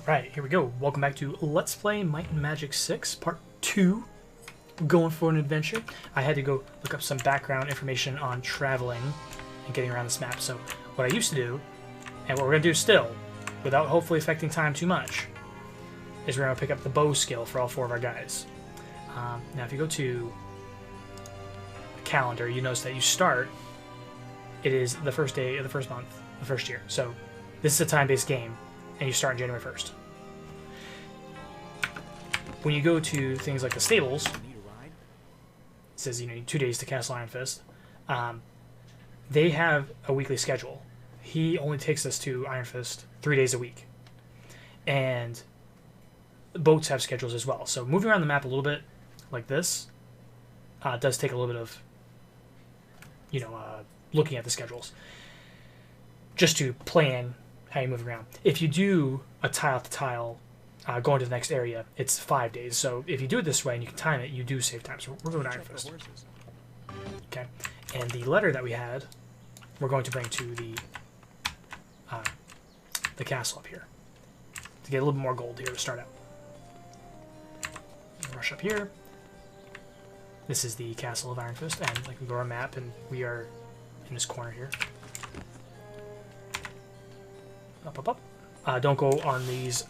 Alright, here we go. Welcome back to Let's Play Might and Magic 6, Part 2. Going for an adventure. I had to go look up some background information on traveling and getting around this map. So what I used to do, and what we're going to do still, without hopefully affecting time too much, is we're going to pick up the bow skill for all 4 of our guys. Now if you go to the calendar, you notice that you start, it is the first day of the first month, the first year. So this is a time-based game, and you start on January 1st. When you go to things like the stables, it says you need 2 days to Castle Iron Fist. They have a weekly schedule. He only takes us to Iron Fist 3 days a week. And boats have schedules as well. So moving around the map a little bit like this does take a little bit of, looking at the schedules. Just to plan how you move around. If you do a tile to tile, going to the next area, it's 5 days. So if you do it this way and you can time it, you do save time. So we're going to Iron Fist. Okay. And the letter that we had, we're going to bring to the castle up here to get a little bit more gold here to start out. Rush up here. This is the castle of Iron Fist, and like we go to our map, and we are in this corner here. Up, up, up. Don't go on these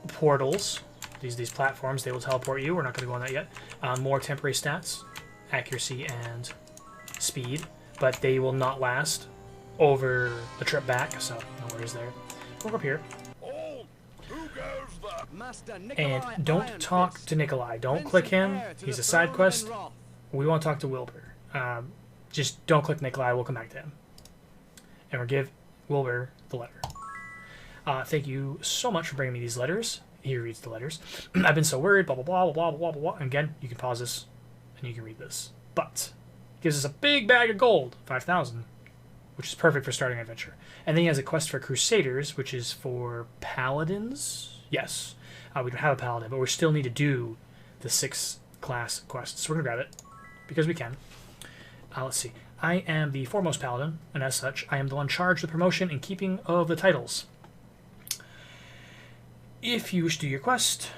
portals, these platforms. They will teleport you. We're not going to go on that yet. More temporary stats, accuracy and speed, but they will not last over the trip back, so no worries there. We'll go up here. And don't talk to Nikolai. Don't click him. He's a side quest. We want to talk to Wilbur. Just don't click Nikolai. We'll come back to him. And we'll give Wilbur the letter. Thank you so much for bringing me these letters. He reads the letters. I've been so worried, blah, blah, blah, blah, blah, blah, blah. And again, you can pause this, and you can read this. But it gives us a big bag of gold, 5,000, which is perfect for starting an adventure. And then he has a quest for Crusaders, which is for Paladins. Yes. We don't have a Paladin, but we still need to do the 6 class quests. So we're going to grab it, because we can. Let's see. I am the foremost Paladin, and as such, I am the one charged with promotion and keeping of the titles. If you wish to do your quest,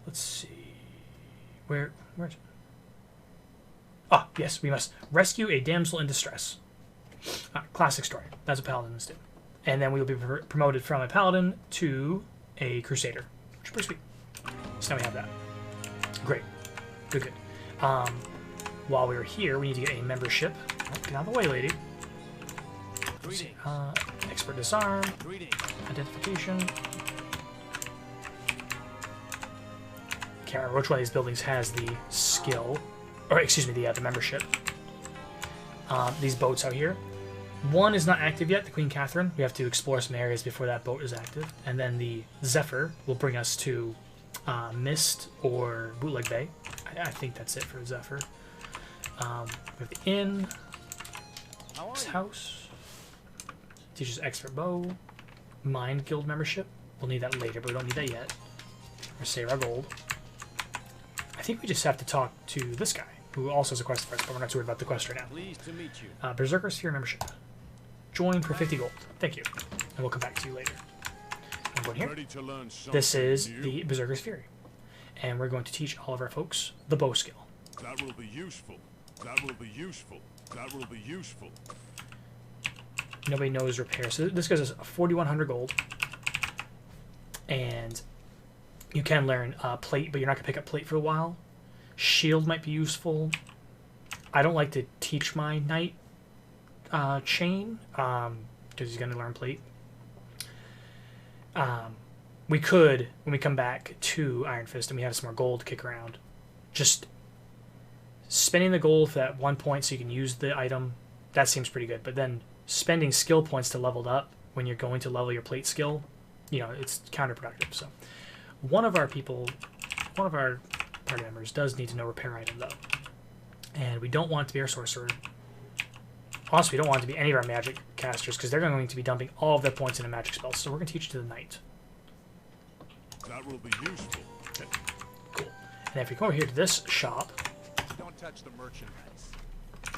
let's see, where's it? Ah, yes, we must rescue a damsel in distress. Classic story. That's what paladins do. And then we will be promoted from a paladin to a crusader, which is pretty sweet. So now we have that. Great. Good, good. While we're here, we need to get a membership. Oh, get out of the way, lady. Let's see. Expert Disarm. Identification. Can't remember which one of these buildings has the skill, or excuse me, the membership. These boats out here. One is not active yet, the Queen Catherine. We have to explore some areas before that boat is active. And then the Zephyr will bring us to Mist or Bootleg Bay. I think that's it for Zephyr. We have the inn. This house. Teaches expert bow. Mind Guild membership. We'll need that later, but we don't need that yet. Or save our gold. I think we just have to talk to this guy, who also has a quest for us, but we're not too worried about the quest right now. Pleased to meet you. Berserker Sphere membership. Join for 50 gold. Thank you. And we'll come back to you later. I'm going here. This is the Berserker Sphere. And we're going to teach all of our folks the bow skill. That will be useful. That will be useful. That will be useful. Nobody knows repair. So this gives us 4,100 gold. And you can learn plate, but you're not going to pick up plate for a while. Shield might be useful. I don't like to teach my knight chain, because he's going to learn plate. We could, when we come back to Iron Fist and we have some more gold to kick around, just spending the gold for that 1 point so you can use the item, that seems pretty good. But then spending skill points to level up when you're going to level your plate skill, it's counterproductive. So one of our party members does need to know repair item though. And we don't want it to be our sorcerer. Also, we don't want it to be any of our magic casters, because they're going to be dumping all of their points into magic spells. So we're going to teach it to the knight. That will be useful. Good. Cool. And if we come over here to this shop, Don't touch the merchandise.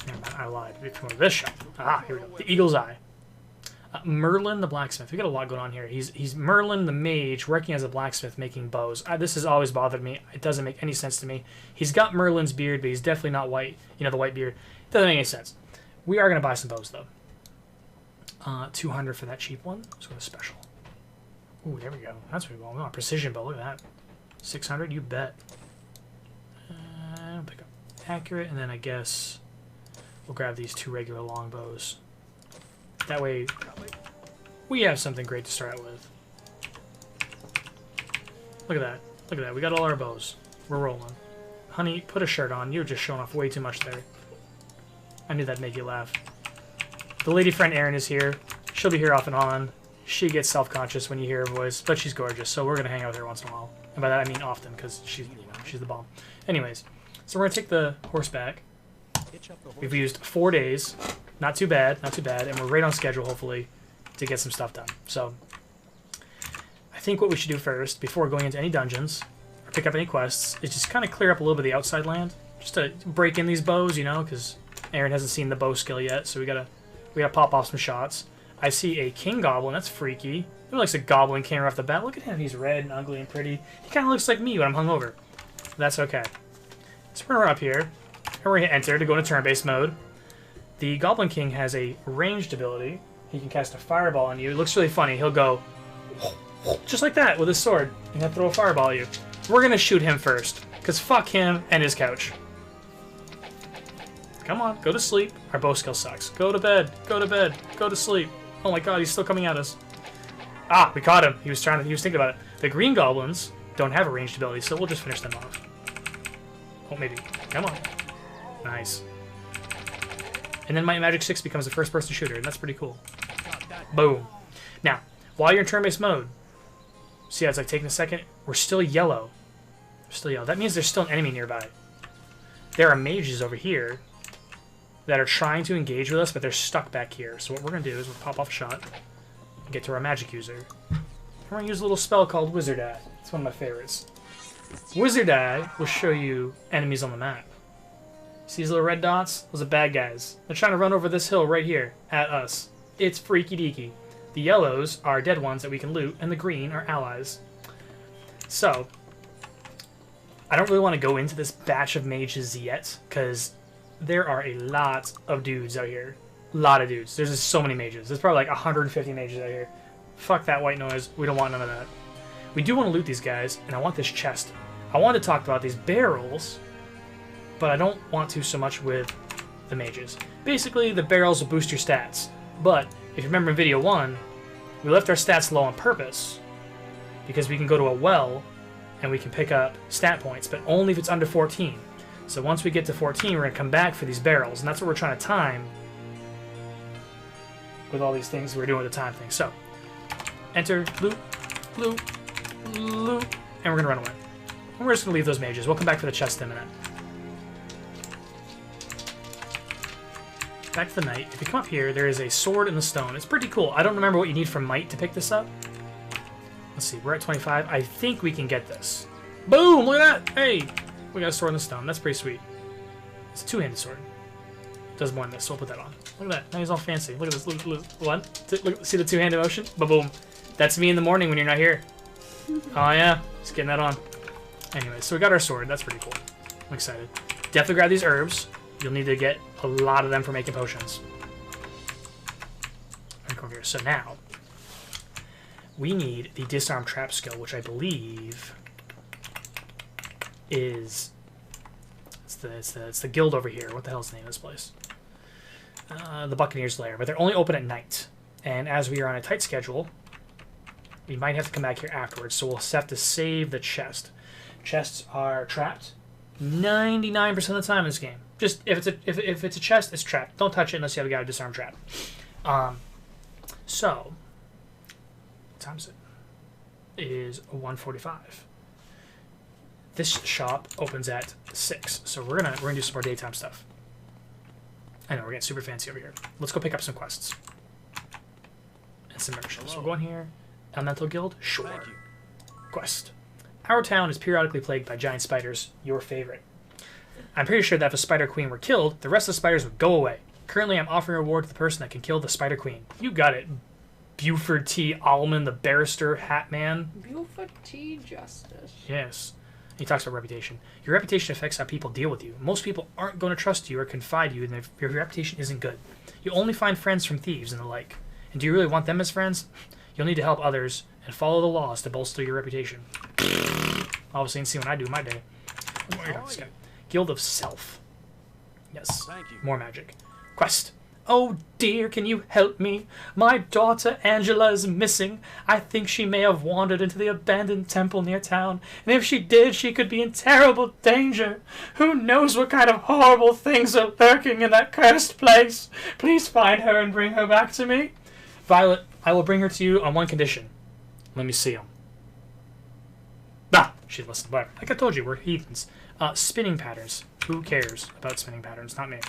never mind, I lied. We come over to this shop. Ah, here we go. The Eagle's Eye. Merlin the blacksmith. We got a lot going on here. He's Merlin the mage working as a blacksmith making bows. This has always bothered me. It doesn't make any sense to me. He's got Merlin's beard, but he's definitely not white. You know, the white beard. It doesn't make any sense. We are going to buy some bows, though. 200 for that cheap one. Let's go to special. Ooh, there we go. That's what we want. We want a precision bow. Look at that. 600, you bet. Pick up accurate, and then I guess we'll grab these 2 regular longbows. That way, we have something great to start out with. Look at that. Look at that. We got all our bows. We're rolling. Honey, put a shirt on. You're just showing off way too much there. I knew that'd make you laugh. The lady friend Erin is here. She'll be here off and on. She gets self-conscious when you hear her voice, but she's gorgeous, so we're going to hang out with her once in a while. And by that I mean often, because she's, you know, she's the bomb. Anyways, so we're going to take the horse back. We've used 4 days. Not too bad, not too bad, and we're right on schedule, hopefully, to get some stuff done. So, I think what we should do first, before going into any dungeons, or pick up any quests, is just kind of clear up a little bit of the outside land, just to break in these bows, you know, because Aaron hasn't seen the bow skill yet, so we gotta pop off some shots. I see a king goblin, that's freaky. He looks like a goblin king right off the bat. Look at him, he's red and ugly and pretty. He kind of looks like me when I'm hungover. That's okay. So we're gonna run up here, and we're gonna hit enter to go into turn-based mode. The Goblin King has a ranged ability. He can cast a fireball on you. It looks really funny. He'll go just like that with his sword, and he'll throw a fireball at you. We're going to shoot him first, because fuck him and his couch. Come on, go to sleep. Our bow skill sucks. Go to bed, go to bed, go to sleep. Oh my god, he's still coming at us. Ah, we caught him. He was thinking about it. The green goblins don't have a ranged ability, so we'll just finish them off. Oh, maybe. Come on. Nice. And then my Magic 6 becomes a first-person shooter, and that's pretty cool. Boom. Now, while you're in turn-based mode, see how it's like taking a second? We're still yellow. We're still yellow. That means there's still an enemy nearby. There are mages over here that are trying to engage with us, but they're stuck back here. So what we're going to do is we'll pop off a shot and get to our magic user. We're going to use a little spell called Wizard Eye. It's one of my favorites. Wizard Eye will show you enemies on the map. See these little red dots? Those are bad guys. They're trying to run over this hill right here at us. It's freaky deaky. The yellows are dead ones that we can loot, and the green are allies. So, I don't really want to go into this batch of mages yet, because there are a lot of dudes out here. A lot of dudes. There's just so many mages. There's probably like 150 mages out here. Fuck that white noise. We don't want none of that. We do want to loot these guys, and I want this chest. I want to talk about these barrels, but I don't want to so much with the mages. Basically, the barrels will boost your stats. But, if you remember in video 1, we left our stats low on purpose, because we can go to a well, and we can pick up stat points, but only if it's under 14. So once we get to 14, we're going to come back for these barrels, and that's what we're trying to time with all these things we're doing with the time thing. So, enter, loot, loot, loot, and we're going to run away. And we're just going to leave those mages. We'll come back for the chest in a minute. Back to the knight. If you come up here, there is a sword in the stone. It's pretty cool. I don't remember what you need from might to pick this up. Let's see. We're at 25. I think we can get this. Boom! Look at that! Hey! We got a sword in the stone. That's pretty sweet. It's a two-handed sword. It does more than this, so we'll put that on. Look at that. Now he's all fancy. Look at this. Look. One. Look, see the two-handed motion? Ba-boom. That's me in the morning when you're not here. Oh, yeah. Just getting that on. Anyway, so we got our sword. That's pretty cool. I'm excited. Definitely grab these herbs. You'll need to get a lot of them for making potions. Over here. So now, we need the Disarm trap skill, which I believe is it's the guild over here. What the hell is the name of this place? The Buccaneers' Lair. But they're only open at night. And as we are on a tight schedule, we might have to come back here afterwards. So we'll have to save the chest. Chests are trapped 99% of the time in this game. Just if it's a chest, it's trapped. Don't touch it unless you have a guy to disarm trap. So, what time is it? It is 1:45. This shop opens at 6, so we're gonna do some more daytime stuff. I know we're getting super fancy over here. Let's go pick up some quests and some memberships. So we're going here. Elemental Guild, sure. Quest. Our town is periodically plagued by giant spiders. Your favorite. I'm pretty sure that if a spider queen were killed, the rest of the spiders would go away. Currently, I'm offering a reward to the person that can kill the spider queen. You got it, Buford T. Allman, the barrister hat man. Buford T. Justice. Yes. He talks about reputation. Your reputation affects how people deal with you. Most people aren't going to trust you or confide you, and if your reputation isn't good. You only find friends from thieves and the like. And do you really want them as friends? You'll need to help others and follow the laws to bolster your reputation. Obviously, you can see what I do in my day. This guy. Guild of Self. Yes. Thank you. More magic. Quest. Oh dear, can you help me? My daughter Angela is missing. I think she may have wandered into the abandoned temple near town, and if she did, she could be in terrible danger. Who knows what kind of horrible things are lurking in that cursed place? Please find her and bring her back to me. Violet, I will bring her to you on one condition. Let me see him. Ah, she listened. Whatever. Like I told you, we're heathens. Spinning patterns. Who cares about spinning patterns? Not me.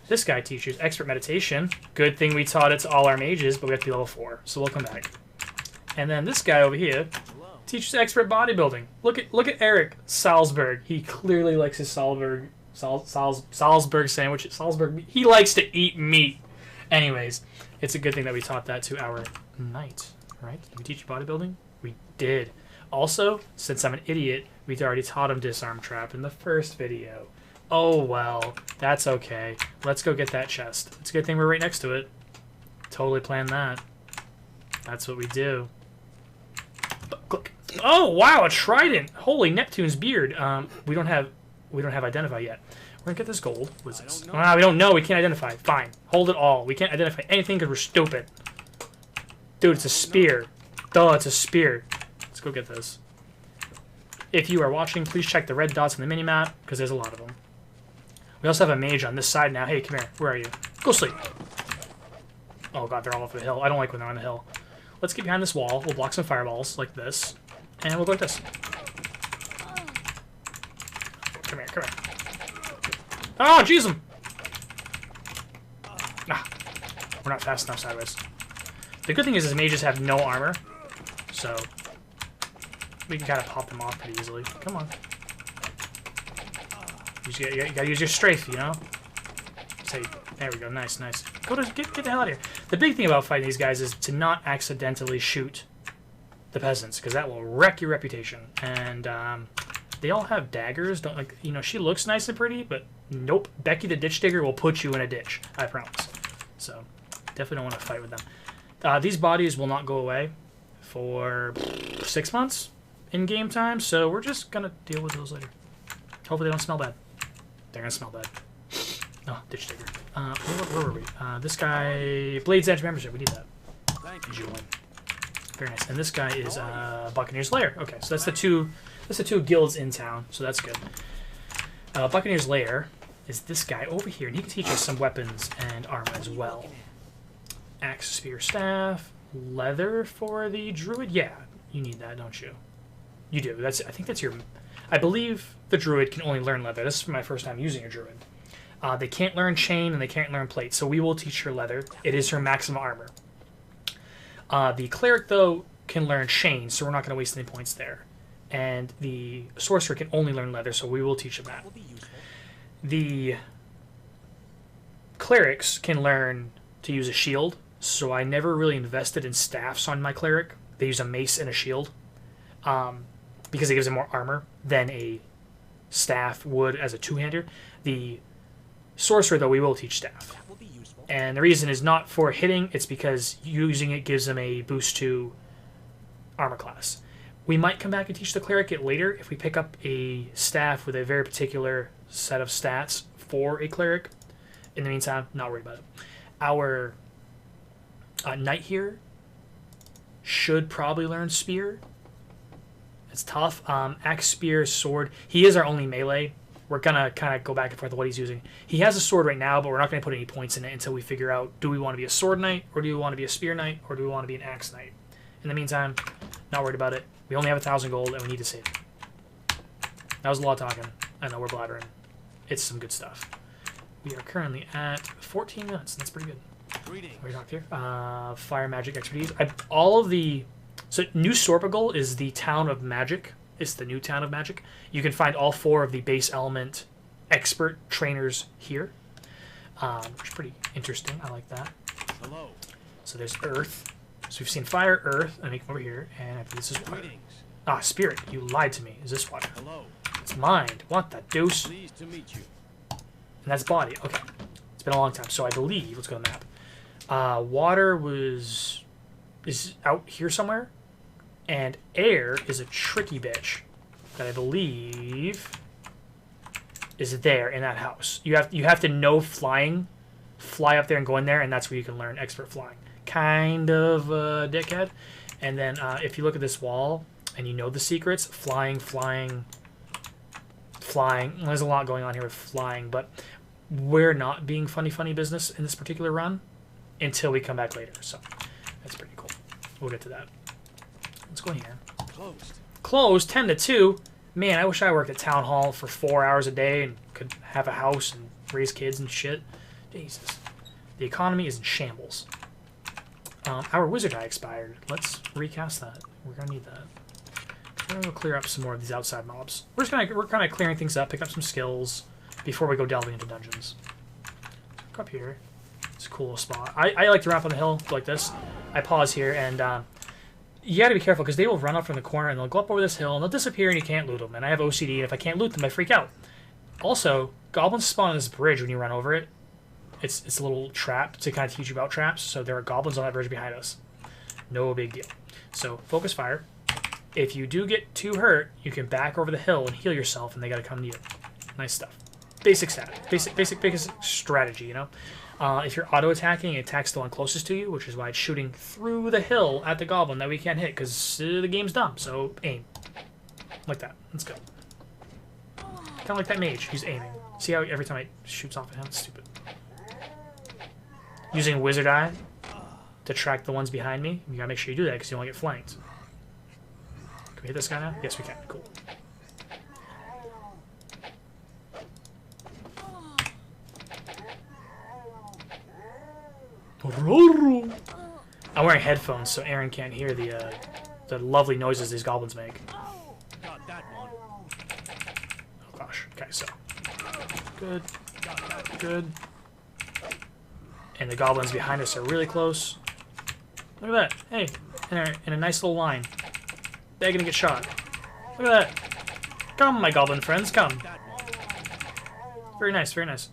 This guy teaches expert meditation. Good thing we taught it to all our mages, but we have to be level 4, so we'll come back. And then this guy over here teaches expert bodybuilding. Look at Eric Salzberg. He clearly likes his Salzberg sandwich. Salzberg. He likes to eat meat. Anyways, it's a good thing that we taught that to our knight, right? Did we teach you bodybuilding? We did. Also, since I'm an idiot, we'd already taught him Disarm Trap in the first video. Oh well, that's okay. Let's go get that chest. It's a good thing we're right next to it. Totally planned that. That's what we do. Click. Oh wow, a trident! Holy Neptune's beard. We don't have identify yet. We're gonna get this gold. What's this? Ah, we don't know. We can't identify. Fine. Hold it all. We can't identify anything because we're stupid. Dude, it's a spear. Duh, it's a spear. Let's go get this. If you are watching, please check the red dots on the minimap, because there's a lot of them. We also have a mage on this side now. Hey, come here. Where are you? Go sleep. Oh god, they're all over the hill. I don't like when they're on the hill. Let's get behind this wall. We'll block some fireballs, like this. And we'll go like this. Come here, come here. Oh, jeez them! Ah, we're not fast enough sideways. The good thing is mages have no armor, so we can kind of pop them off pretty easily. Come on. You gotta use your strafe, you know? Say, there we go. Nice, nice. Get the hell out of here. The big thing about fighting these guys is to not accidentally shoot the peasants, because that will wreck your reputation. And they all have daggers. Don't like, you know, she looks nice and pretty, but nope. Becky the ditch digger will put you in a ditch. I promise. So definitely don't want to fight with them. These bodies will not go away for 6 months in game time, so we're just gonna deal with those later. Hopefully they don't smell bad. They're gonna smell bad. Oh, ditch digger. Where were we? This guy, Blade's Edge membership. We need that. Thank you. Very nice. And this guy is Buccaneer's Lair. Okay, so that's the two guilds in town. So that's good. Buccaneer's Lair is this guy over here, and he can teach us some weapons and armor as well. Axe, spear, staff, leather for the druid. Yeah, you need that, don't you? You do. I think that's your. I believe the druid can only learn leather. This is my first time using a druid. They can't learn chain and they can't learn plate, so we will teach her leather. It is her maximum armor. The cleric, though, can learn chain, so we're not going to waste any points there. And the sorcerer can only learn leather, so we will teach him that. The clerics can learn to use a shield, so I never really invested in staffs on my cleric. They use a mace and a shield, because it gives them more armor than a staff would as a two-hander. The sorcerer, though, we will teach staff. And the reason is not for hitting, it's because using it gives them a boost to armor class. We might come back and teach the cleric it later if we pick up a staff with a very particular set of stats for a cleric. In the meantime, not worried about it. Our knight here should probably learn spear. It's tough. Axe, spear, sword. He is our only melee. We're going to kind of go back and forth on what he's using. He has a sword right now, but we're not going to put any points in it until we figure out, do we want to be a sword knight, or do we want to be a spear knight, or do we want to be an axe knight? In the meantime, not worried about it. We only have 1,000 gold, and we need to save it. That was a lot of talking. I know we're blabbering. It's some good stuff. We are currently at 14 minutes. That's pretty good. What are we talking here? Fire magic expertise. So New Sorpigal is the town of magic. It's the new town of magic. You can find all 4 of the base element expert trainers here, which is pretty interesting. I like that. Hello. So there's earth, So we've seen fire, earth, and we come over here, and I think this is water. Ah, spirit, you lied to me. Is this water? Hello. It's mind. What the deuce? And Pleased to meet you. that's body. Okay. It's been a long time. So I believe, let's go to the map. Water is out here somewhere, and air is a tricky bitch that I believe is there in that house. You have to know flying, fly up there and go in there, and that's where you can learn expert flying. Kind of dickhead. And then if you look at this wall and you know the secrets, flying. There's a lot going on here with flying, but we're not being funny business in this particular run until we come back later. So that's pretty cool. We'll get to that. Let's go in here. Closed 10 to 2. Man, I wish I worked at town hall for 4 hours a day and could have a house and raise kids and shit. Jesus. The economy is in shambles. Our wizard eye expired. Let's recast that. We're gonna need that. We're gonna go clear up some more of these outside mobs. We're kind of clearing things up, pick up some skills before we go delving into dungeons. Go up here. It's a cool little spot. I like to wrap on the hill like this. I pause here, and you gotta be careful because they will run up from the corner and they'll go up over this hill and they'll disappear and you can't loot them. And I have OCD, and if I can't loot them, I freak out. Also, goblins spawn on this bridge when you run over it. It's a little trap to kind of teach you about traps. So there are goblins on that bridge behind us. No big deal. So focus fire. If you do get too hurt, you can back over the hill and heal yourself, and they gotta come to you. Nice stuff. Basic stat. Basic strategy, you know? If you're auto-attacking, it attacks the one closest to you, which is why it's shooting through the hill at the goblin that we can't hit, because the game's dumb. So aim. Like that. Let's go. Kind of like that mage. He's aiming. See how every time it shoots off at him? It's stupid. Using Wizard Eye to track the ones behind me. You gotta make sure you do that because you don't get flanked. Can we hit this guy now? Yes, we can. Cool. I'm wearing headphones so Aaron can't hear the lovely noises these goblins make. Got that one. Oh gosh. Okay, so good. Good. And the goblins behind us are really close. Look at that. Hey, in a nice little line. They're gonna get shot. Look at that. Come, my goblin friends, come. Very nice, very nice.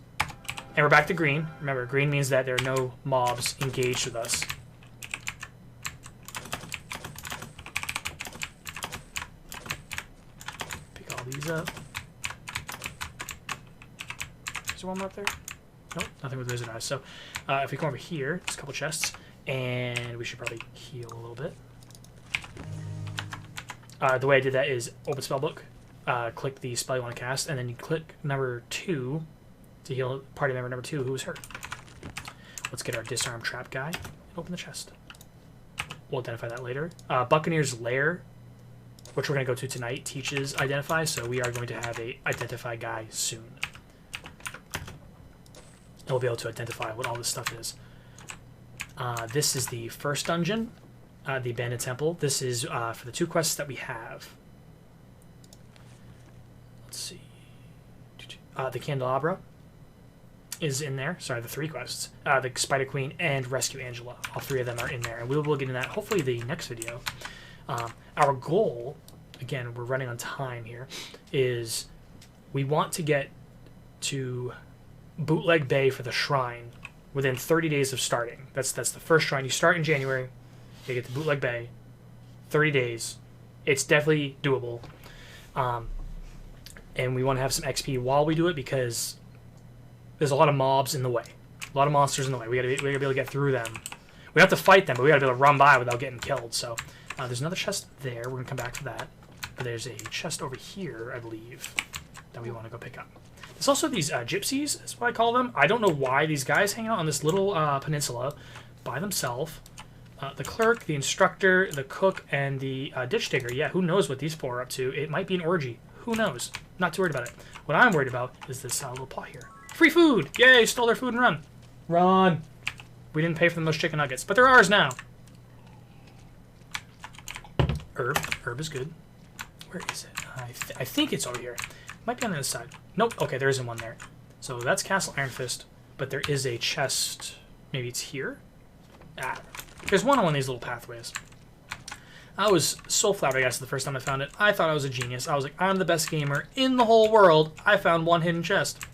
And we're back to green. Remember, green means that there are no mobs engaged with us. Pick all these up. Is there one more up there? Nope, nothing with wizard eyes. So if we come over here, there's a couple chests, and we should probably heal a little bit. The way I did that is open spellbook, click the spell you want to cast, and then you click number 2 to heal party member number 2 who was hurt. Let's get our Disarm trap guy and open the chest. We'll identify that later. Buccaneer's Lair, which we're going to go to tonight, teaches Identify, so we are going to have a Identify guy soon. And we'll be able to identify what all this stuff is. This is the first dungeon, the Abandoned Temple. This is for the 2 quests that we have. Let's see. The Candelabra is in there. Sorry, the 3 quests. The Spider Queen and Rescue Angela. All 3 of them are in there. And we will get into that hopefully the next video. Our goal, again, we're running on time here, is we want to get to Bootleg Bay for the shrine within 30 days of starting. That's the first shrine. You start in January, you get to Bootleg Bay, 30 days. It's definitely doable. And we want to have some XP while we do it because there's a lot of mobs in the way. A lot of monsters in the way. We gotta be able to get through them. We have to fight them, but we gotta be able to run by without getting killed. So there's another chest there. We're gonna come back to that. But there's a chest over here, I believe, that we want to go pick up. There's also these gypsies, is what I call them. I don't know why these guys hang out on this little peninsula by themselves. The clerk, the instructor, the cook, and the ditch digger. Yeah, who knows what these 4 are up to? It might be an orgy. Who knows? Not too worried about it. What I'm worried about is this little plot here. Free food! Yay! Stole their food and run. Run! We didn't pay for those chicken nuggets, but they're ours now. Herb. Herb is good. Where is it? I think it's over here. Might be on the other side. Nope. Okay, there isn't one there. So that's Castle Iron Fist, but there is a chest. Maybe it's here? Ah, There's one on one of these little pathways. I was so flabbergasted the first time I found it. I thought I was a genius. I was like, I'm the best gamer in the whole world. I found one hidden chest.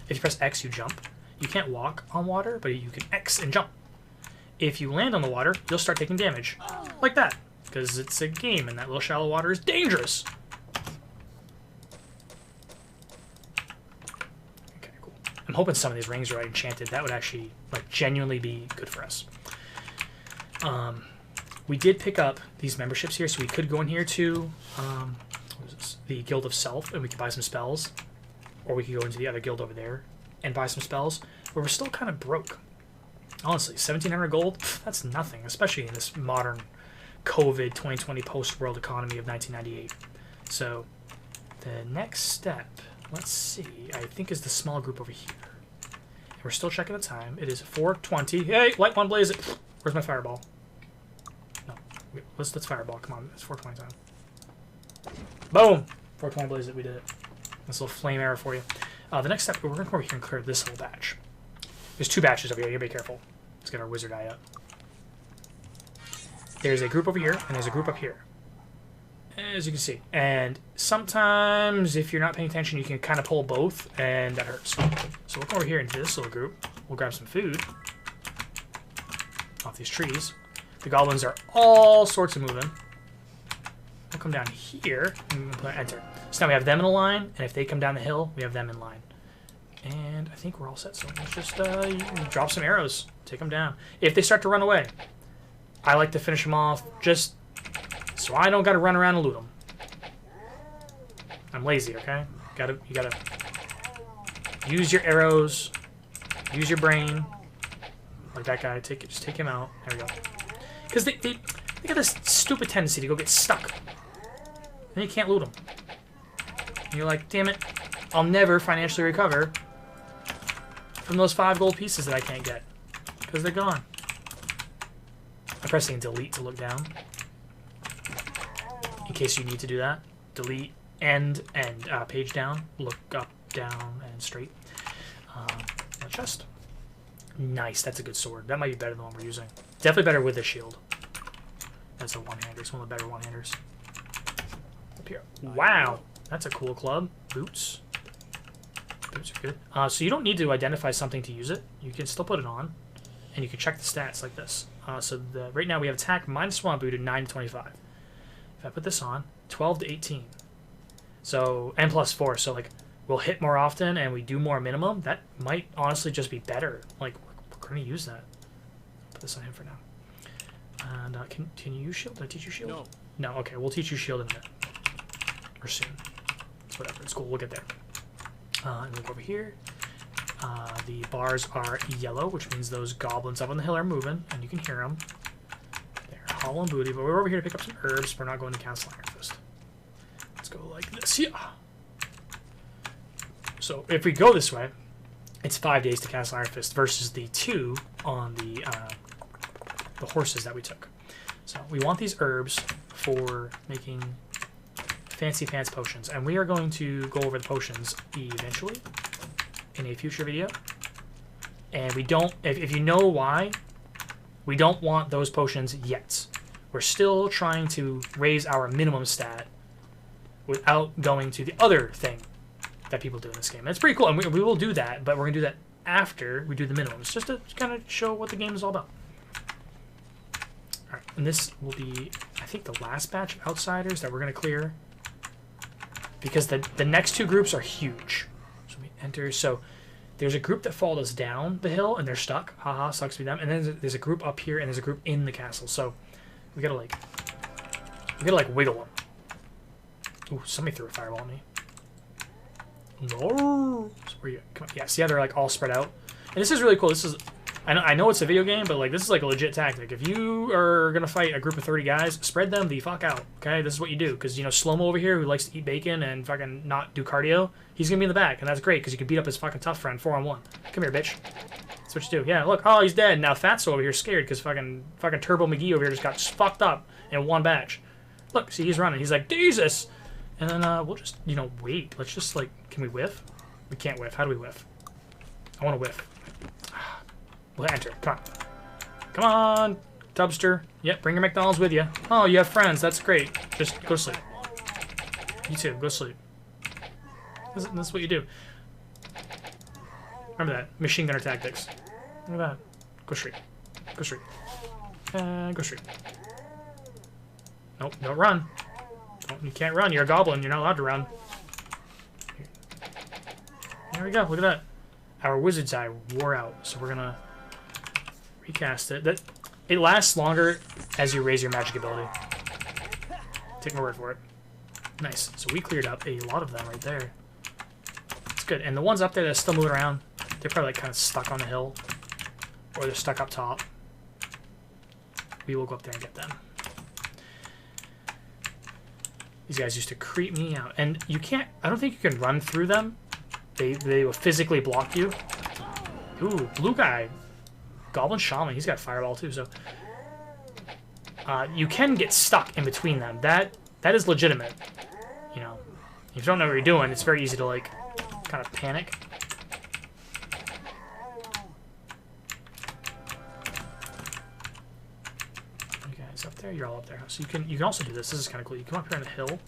If you press X, you jump. You can't walk on water, but you can X and jump. If you land on the water, you'll start taking damage. Like that. Because it's a game, and that little shallow water is dangerous. Okay, cool. I'm hoping some of these rings are enchanted. That would actually, like, genuinely be good for us. We did pick up these memberships here, so we could go in here to what is this? The Guild of Self, and we could buy some spells. Or we could go into the other guild over there and buy some spells. But we're still kind of broke. Honestly, 1,700 gold, that's nothing, especially in this modern COVID 2020 post-world economy of 1998. So the next step, let's see, I think is the small group over here. And we're still checking the time. It is 4:20. Hey, light one blaze it. Where's my fireball? No, let's fireball. Come on, it's 4:20 time. Boom! 4:20 blaze it. We did it. This little flame arrow for you. The next step, we're going to come over here and clear this little batch. There's 2 batches over here. You gotta be careful. Let's get our wizard eye up. There's a group over here, and there's a group up here. As you can see. And sometimes, if you're not paying attention, you can kind of pull both, and that hurts. So we'll come over here into this little group. We'll grab some food off these trees. The goblins are all sorts of moving. We'll come down here, and we'll put enter. So now we have them in a line, and if they come down the hill, we have them in line. And I think we're all set, so let's just drop some arrows. Take them down. If they start to run away, I like to finish them off just so I don't got to run around and loot them. I'm lazy, okay? You gotta use your arrows, use your brain. Like that guy, just take him out. There we go. Because they got this stupid tendency to go get stuck. And you can't loot them. And you're like, damn it, I'll never financially recover from those 5 gold pieces that I can't get. Because they're gone. I'm pressing delete to look down. In case you need to do that. Delete, end, and page down. Look up, down, and straight. A chest. Nice, that's a good sword. That might be better than the one we're using. Definitely better with a shield. That's a one-hander. It's one of the better one-handers. Up here. Wow, that's a cool club. Boots. Boots are good. So you don't need to identify something to use it. You can still put it on, and you can check the stats like this. Right now we have attack -1 booted 9 to 25. If I put this on, 12 to 18. So and +4. So like we'll hit more often and we do more minimum. That might honestly just be better. Like we're gonna use that. Put this on him for now. And can you use shield? Did I teach you shield? No. No. Okay, we'll teach you shield in a minute or soon. It's whatever. It's cool. We'll get there. And we'll go over here. The bars are yellow, which means those goblins up on the hill are moving, and you can hear them. They're hollow and booty, but we're over here to pick up some herbs. We're not going to Castle Iron Fist. Let's go like this. Yeah. So if we go this way, it's 5 days to Castle Iron Fist versus the 2 on the horses that we took. So we want these herbs for making fancy pants potions, and we are going to go over the potions eventually in a future video. And we don't, if you know why, we don't want those potions yet. We're still trying to raise our minimum stat without going to the other thing that people do in this game. And it's pretty cool, and we will do that, but we're going to do that after we do the minimums, just to kind of show what the game is all about. Alright, and this will be, I think, the last batch of outsiders that we're going to clear. Because the next 2 groups are huge. So we enter. So there's a group that followed us down the hill and they're stuck. Haha, sucks to be them. And then there's a group up here and there's a group in the castle. So we gotta like wiggle them. Ooh, somebody threw a fireball at me. No. So where you? Come on. Yeah, see how they're like all spread out. And this is really cool. This is. I know it's a video game, but like this is like a legit tactic. If you are gonna fight a group of 30 guys, spread them the fuck out. Okay, this is what you do. Because you know Slow-Mo over here, who likes to eat bacon and fucking not do cardio, he's gonna be in the back, and that's great because you can beat up his fucking tough friend 4-on-1. Come here, bitch. That's what you do. Yeah, look. Oh, he's dead. Now Fatso over here is scared because fucking Turbo McGee over here just got fucked up in one batch. Look, see, he's running. He's like, Jesus! And then we'll just, you know, wait. Let's just like, can we whiff? We can't whiff. How do we whiff? I want to whiff. We'll enter. Come on. Come on. Dubster. Yep, bring your McDonald's with you. Oh, you have friends. That's great. Just go to sleep. You too. Go to sleep. That's what you do. Remember that. Machine gunner tactics. Look at that. Go straight. Go straight. Go straight. Nope, don't run. You can't run. You're a goblin. You're not allowed to run. There we go. Look at that. Our wizard's eye wore out, so we're gonna recast it. It lasts longer as you raise your magic ability. Take my word for it. Nice. So we cleared up a lot of them right there. It's good. And the ones up there that are still moving around, they're probably like kind of stuck on the hill, or they're stuck up top. We will go up there and get them. These guys used to creep me out. And you can't... I don't think you can run through them. They will physically block you. Ooh, blue guy. Goblin Shaman. He's got Fireball too, so... you can get stuck in between them. That is legitimate. You know, if you don't know what you're doing, it's very easy to, like, kind of panic. Up there, you're all up there. So you can also do this. This is kind of cool. You come up here on the hill,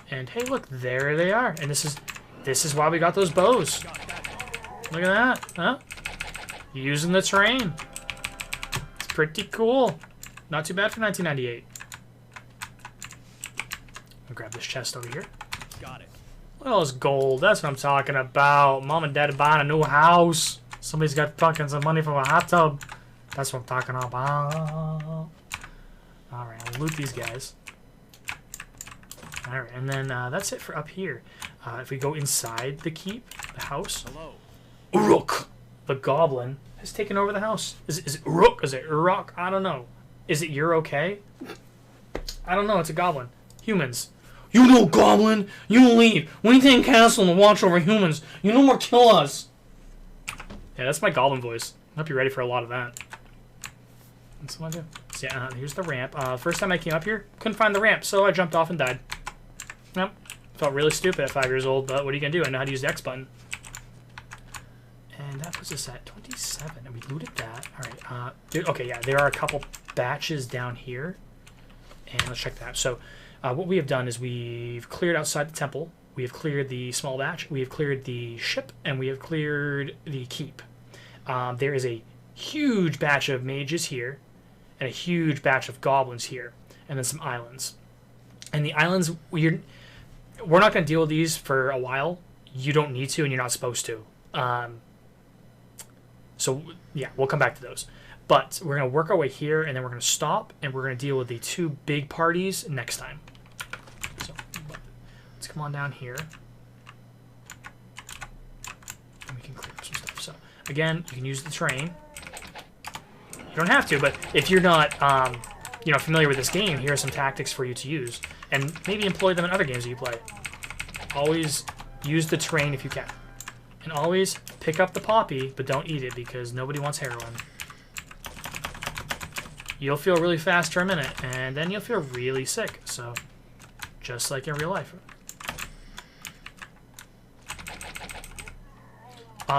and hey, look, there they are. And this is why we got those bows. Look at that, huh? Using the terrain. It's pretty cool. Not too bad for 1998. I'll grab this chest over here. Got it. Look at all this gold. That's what I'm talking about. Mom and Dad are buying a new house. Somebody's got fucking some money from a hot tub. That's what I'm talking about. Alright, I'll loot these guys. Alright, and then that's it for up here. If we go inside the keep, the house, Hello. Uruk, the goblin, has taken over the house. Is it Uruk? Is it Uruk? I don't know. Is it you're okay? I don't know, it's a goblin. Humans. You know, goblin! You leave! We take castle and watch over humans. You no more kill us! Yeah, that's my goblin voice. I hope you're ready for a lot of that. That's what I do. So yeah, here's the ramp. First time I came up here, couldn't find the ramp, so I jumped off and died. Nope. Felt really stupid at 5 years old, but what are you going to do? I know how to use the X button. And that puts us at 27, and we looted that. Alright, okay, yeah, there are a couple batches down here. And let's check that out. So, what we have done is we've cleared outside the temple, we have cleared the small batch, we have cleared the ship, and we have cleared the keep. There is a huge batch of mages here, and a huge batch of goblins here, and then some islands. And the islands, we're not going to deal with these for a while. You don't need to, and you're not supposed to. So, yeah, we'll come back to those. But we're going to work our way here, and then we're going to stop, and we're going to deal with the two big parties next time. So, let's come on down here. And we can clear up some stuff. So, again, you can use the terrain. You don't have to, but if you're not, you know, familiar with this game, here are some tactics for you to use, and maybe employ them in other games that you play. Always use the terrain if you can, and always pick up the poppy, but don't eat it because nobody wants heroin. You'll feel really fast for a minute, and then you'll feel really sick. So, just like in real life.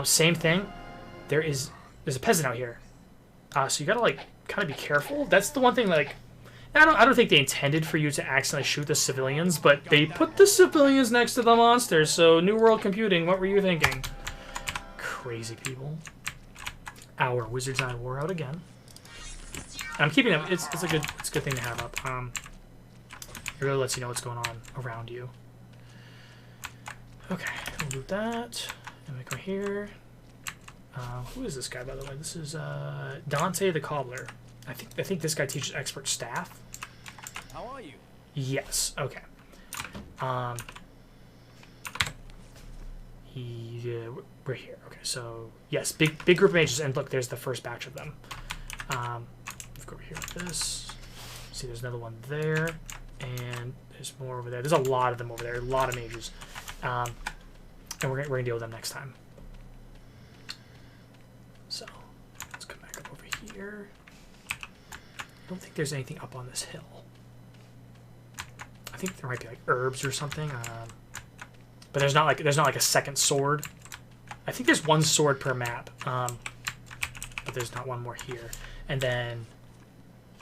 Same thing. There's a peasant out here. So you gotta, like, kind of be careful. That's the one thing, like, I don't think they intended for you to accidentally shoot the civilians, but they put the civilians next to the monsters, so New World Computing, what were you thinking? Crazy people. Our Wizard's Eye wore out again. I'm keeping it, it's a good thing to have up. It really lets you know what's going on around you. Okay, we'll do that. And we go here. Who is this guy, by the way? This is Dante the Cobbler. I think this guy teaches expert staff. How are you? Yes. Okay. We're here. Okay. So yes, big group of mages, and look, there's the first batch of them. Let's go over here with this. See, there's another one there, and there's more over there. There's a lot of them over there. A lot of mages, and we're gonna deal with them next time. So let's come back up over here. I don't think there's anything up on this hill. I think there might be like herbs or something, but there's not like a second sword. I think there's one sword per map, but there's not one more here. And then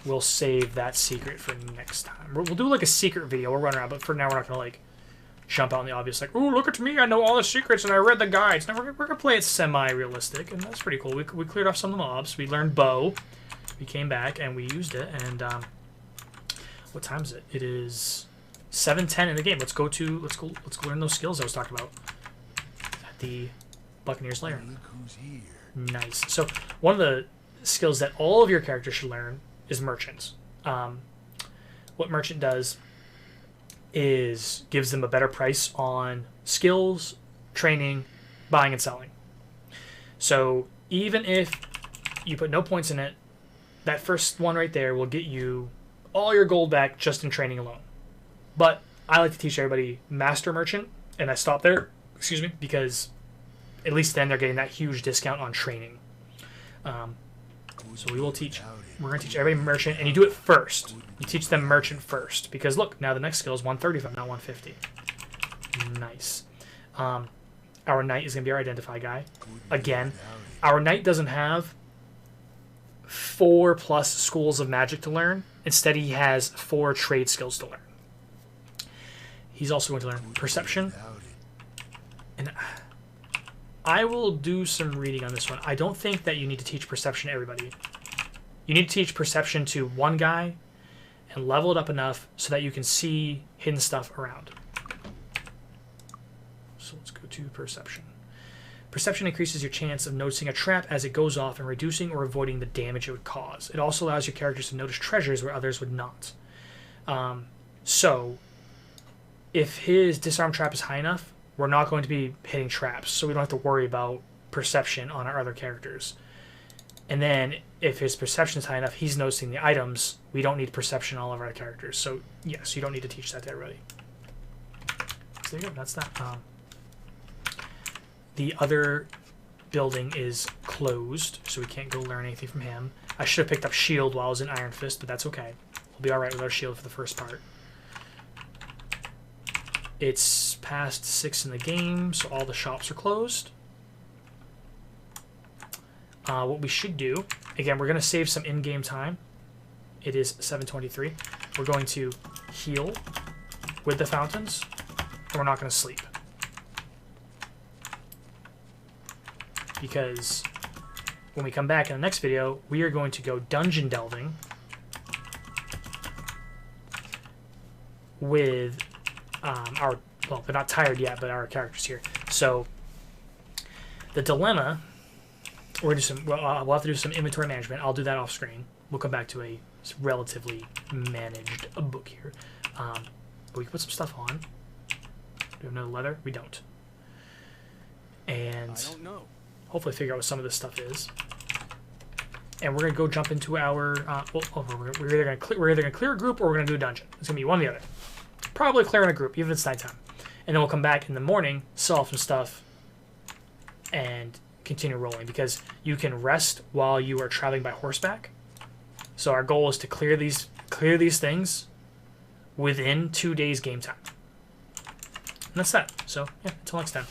we'll save that secret for next time. We'll do like a secret video. We'll run around, but for now we're not gonna like jump out in the obvious like, "Ooh, look at me! I know all the secrets and I read the guides." No, we're gonna play it semi-realistic, and that's pretty cool. We cleared off some of the mobs. We learned bow. We came back and we used it. And what time is it? It is 7:10 in the game. Let's go learn those skills I was talking about at the Buccaneers lair. Look who's here. Nice. So one of the skills that all of your characters should learn is merchants. What merchant does is gives them a better price on skills, training, buying and selling. So even if you put no points in it, that first one right there will get you all your gold back just in training alone. But I like to teach everybody Master Merchant, and I stop there, excuse me, because at least then they're getting that huge discount on training. So we're going to teach everybody Merchant, and you do it first. You teach them Merchant first, because look, now the next skill is 135, not 150. Nice. Our Knight is going to be our Identify guy. Again, our Knight doesn't have 4+ schools of magic to learn. Instead, he has 4 trade skills to learn. He's also going to learn Perception. And I will do some reading on this one. I don't think that you need to teach Perception to everybody. You need to teach Perception to one guy and level it up enough so that you can see hidden stuff around. So let's go to Perception. Perception increases your chance of noticing a trap as it goes off and reducing or avoiding the damage it would cause. It also allows your characters to notice treasures where others would not. So if his disarm trap is high enough, we're not going to be hitting traps, so we don't have to worry about perception on our other characters. And then if his perception is high enough, he's noticing the items. We don't need perception on all of our characters. So yes, you don't need to teach that to everybody. So there you go. That's that. The other building is closed, so we can't go learn anything from him. I should have picked up Shield while I was in Iron Fist, but that's okay. We'll be alright with our Shield for the first part. It's past 6 in the game, so all the shops are closed. What we should do, again, we're going to save some in-game time. It is 7:23. We're going to heal with the fountains, and we're not going to sleep. Because when we come back in the next video, we are going to go dungeon delving with our, well, they're not tired yet, but our characters here. So the dilemma, we're gonna do some, we'll have to do some inventory management. I'll do that off screen. We'll come back to a relatively managed book here. But we can put some stuff on. Do we have another leather? We don't. And I don't know. hopefully figure out what some of this stuff is. And we're gonna go jump into our. We're either gonna clear a group or we're gonna do a dungeon. It's gonna be one or the other. Probably clearing a group, even if it's nighttime. And then we'll come back in the morning, sell off some stuff, and continue rolling, because you can rest while you are traveling by horseback. So our goal is to clear these things within 2 days game time. And that's that. So yeah, until next time.